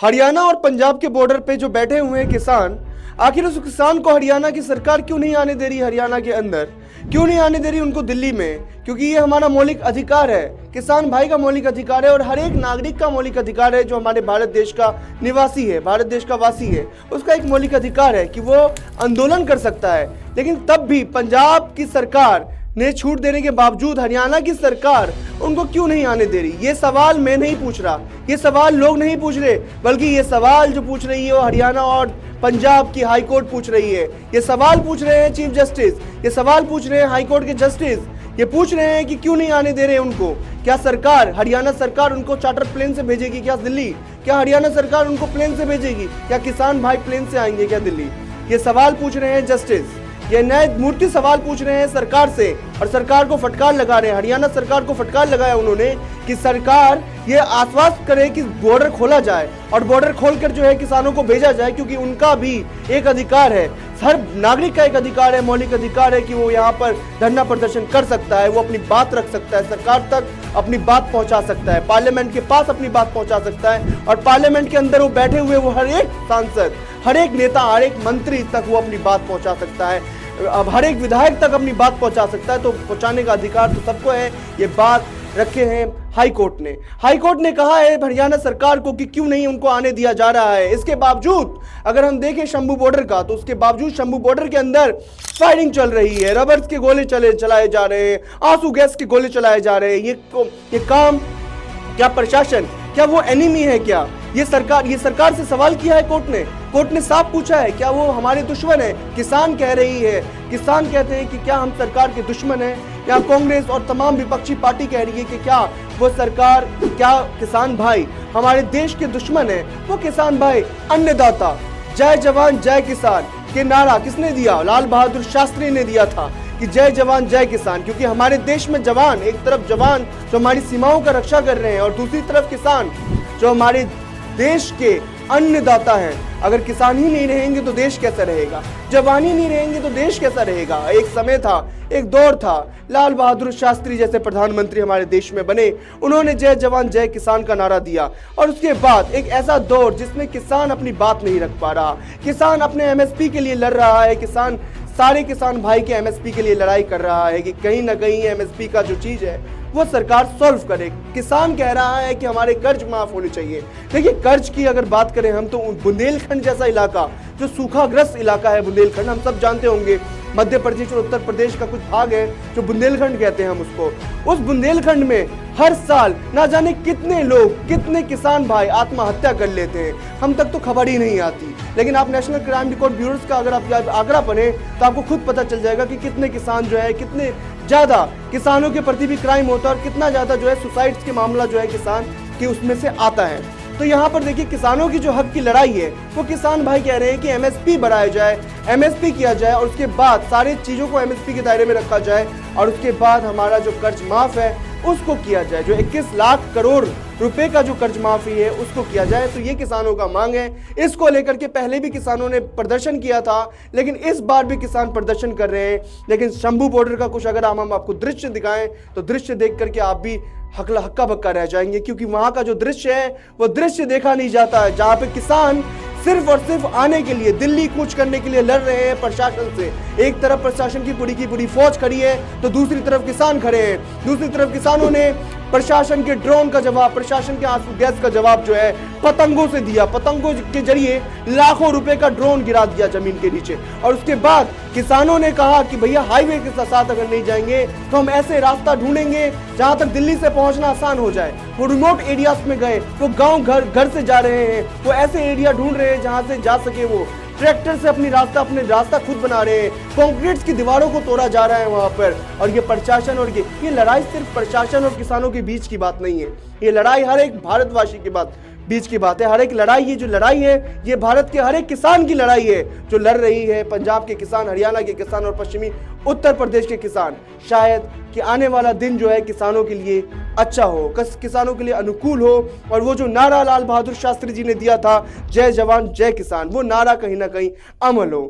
हरियाणा और पंजाब के बॉर्डर पे जो बैठे हुए हैं किसान, आखिर उस किसान को हरियाणा की सरकार क्यों नहीं आने दे रही? हरियाणा के अंदर क्यों नहीं आने दे रही उनको दिल्ली में? क्योंकि ये हमारा मौलिक अधिकार है, किसान भाई का मौलिक अधिकार है और हर एक नागरिक का मौलिक अधिकार है जो हमारे भारत देश का निवासी है, भारत देश का वासी है। उसका एक मौलिक अधिकार है कि वो आंदोलन कर सकता है। लेकिन तब भी पंजाब की सरकार ने छूट देने के बावजूद हरियाणा की सरकार उनको क्यों नहीं आने दे रही? ये सवाल मैं नहीं पूछ रहा, ये सवाल लोग नहीं पूछ रहे, बल्कि ये सवाल जो पूछ रही है वो हरियाणा और पंजाब की हाई कोर्ट पूछ रही है। ये सवाल पूछ रहे हैं चीफ जस्टिस, ये सवाल पूछ रहे हैं हाई कोर्ट के जस्टिस, ये पूछ रहे हैं कि क्यों नहीं आने दे रहे उनको। क्या सरकार, हरियाणा सरकार उनको चार्टर प्लेन से भेजेगी क्या दिल्ली? क्या हरियाणा सरकार उनको प्लेन से भेजेगी? क्या किसान भाई प्लेन से आएंगे क्या दिल्ली? ये सवाल पूछ रहे हैं जस्टिस, ये न्यायमूर्ति सवाल पूछ रहे हैं सरकार से और सरकार को फटकार लगा रहे हैं। हरियाणा सरकार को फटकार लगाया उन्होंने कि सरकार ये आश्वस्त करे कि बॉर्डर खोला जाए और बॉर्डर खोलकर जो है किसानों को भेजा जाए, क्योंकि उनका भी एक अधिकार है, हर नागरिक का एक अधिकार है, मौलिक अधिकार है कि वो यहाँ पर धरना प्रदर्शन कर सकता है, वो अपनी बात रख सकता है, सरकार तक अपनी बात पहुंचा सकता है, पार्लियामेंट के पास अपनी बात पहुंचा सकता है और पार्लियामेंट के अंदर वो बैठे हुए वो हर एक सांसद, हर एक नेता, हर एक मंत्री तक वो अपनी बात पहुंचा सकता है, अब हर एक विधायक तक अपनी बात पहुंचा सकता है। तो पहुंचाने का अधिकार तो सबको है। ये बात रखे हैं हाई कोर्ट ने। हाई कोर्ट ने कहा है हरियाणा सरकार को कि क्यों नहीं उनको आने दिया जा रहा है। इसके बावजूद अगर हम देखें शंभू बॉर्डर का, तो उसके बावजूद शंभू बॉर्डर के अंदर फायरिंग चल रही है, रबर्स के गोले चलाए जा रहे हैं, आंसू गैस के गोले चलाए जा रहे हैं। ये काम क्या प्रशासन, क्या वो एनिमी है क्या? ये सरकार से सवाल किया है कोर्ट ने साफ पूछा है क्या वो हमारे दुश्मन है? किसान कह रही है, किसान कहते हैं कि क्या हम सरकार के दुश्मन हैं? या कांग्रेस और तमाम विपक्षी पार्टी कह रही है कि क्या वो सरकार, क्या किसान भाई हमारे देश के दुश्मन है? वो किसान भाई अन्नदाता, जय जवान जय किसान के नारा किसने दिया? लाल बहादुर शास्त्री ने दिया था कि जय जवान जय किसान, क्योंकि हमारे देश में जवान, एक तरफ जवान जो हमारी सीमाओं का रक्षा कर रहे हैं और दूसरी तरफ किसान जो हमारे देश के अन्नदाता हैं। अगर किसान ही नहीं रहेंगे तो देश कैसा रहेगा? जवान ही नहीं रहेंगे तो देश कैसा रहेगा? एक समय था, एक दौर था, लाल बहादुर शास्त्री जैसे प्रधानमंत्री हमारे देश में बने, उन्होंने जय जवान जय किसान का नारा दिया और उसके बाद एक ऐसा दौर जिसमें किसान अपनी बात नहीं रख पा रहा, किसान अपने एमएसपी के लिए लड़ रहा है, किसान सारे किसान भाई के एमएसपी के लिए लड़ाई कर रहा है कि कहीं ना कहीं एमएसपी का जो चीज है वो सरकार सॉल्व करे। किसान कह रहा है कि हमारे कर्ज माफ होने चाहिए। देखिए, कर्ज की अगर बात करें हम तो बुंदेलखंड जैसा इलाका, जो सूखाग्रस्त इलाका है बुंदेलखंड, हम सब जानते होंगे, मध्य प्रदेश और उत्तर प्रदेश का कुछ भाग है जो बुंदेलखंड कहते हैं हम उसको। उस बुंदेलखंड में हर साल ना जाने कितने लोग, कितने किसान भाई आत्महत्या कर लेते हैं, हम तक तो खबर ही नहीं आती। लेकिन आप नेशनल क्राइम रिकॉर्ड ब्यूरो का अगर आप आंकड़ा पढ़ें तो आपको खुद पता चल जाएगा कि कितने किसान जो है, कितने ज्यादा किसानों के प्रति भी क्राइम होता है और कितना ज्यादा जो है सुसाइड्स के मामला जो है किसान के उसमें से आता है। तो यहाँ पर देखिए, किसानों की जो हक की लड़ाई है वो किसान भाई कह रहे हैं कि एमएसपी बढ़ाया जाए, एमएसपी किया जाए और उसके बाद सारी चीजों को एमएसपी के दायरे में रखा जाए और उसके बाद हमारा जो कर्ज माफ है उसको किया जाए, जो 21 लाख करोड़ रुपए का जो कर्ज माफी है उसको किया जाए। तो ये किसानों का मांग है। इसको लेकर के पहले भी किसानों ने प्रदर्शन किया था, लेकिन इस बार भी किसान प्रदर्शन कर रहे हैं। लेकिन शंभू बॉर्डर का कुछ अगर हम आपको दृश्य दिखाएं तो दृश्य देख करके आप भी हक्का बक्का रह जाएंगे, क्योंकि वहां का जो दृश्य है वो दृश्य देखा नहीं जाता है, जहां पे किसान सिर्फ और सिर्फ आने के लिए, दिल्ली कूच करने के लिए लड़ रहे हैं प्रशासन से। एक तरफ प्रशासन की पूरी फौज खड़ी है तो दूसरी तरफ किसान खड़े हैं। दूसरी तरफ किसानों ने प्रशासन के ड्रोन का जवाब, प्रशासन के आंसू गैस का जवाब जो है पतंगों से दिया। पतंगों के जरिए लाखों रुपए का ड्रोन गिरा दिया जमीन के नीचे और उसके बाद किसानों ने कहा कि भैया हाईवे के साथ अगर नहीं जाएंगे तो हम ऐसे रास्ता ढूंढेंगे जहां तक दिल्ली से पहुंचना आसान हो जाए। वो रिमोट एरियाज में गए, वो गांव घर से जा रहे हैं, वो ऐसे एरिया ढूंढ रहे हैं जहां से जा सके, वो ट्रैक्टर से अपने रास्ता खुद बना रहे हैं, कंक्रीट की दीवारों को तोड़ा जा रहा है वहां पर। और ये प्रशासन और ये लड़ाई सिर्फ प्रशासन और किसानों के बीच की बात नहीं है, ये लड़ाई हर एक भारतवासी के बीच की बात है। हर एक लड़ाई, ये जो लड़ाई है ये भारत के हर एक किसान की लड़ाई है जो लड़ रही है पंजाब के किसान, हरियाणा के किसान और पश्चिमी उत्तर प्रदेश के किसान। शायद कि आने वाला दिन जो है किसानों के लिए अच्छा हो, किसानों के लिए अनुकूल हो और वो जो नारा लाल बहादुर शास्त्री जी ने दिया था, जय जवान जय किसान, वो नारा कहीं ना कहीं अमल हो।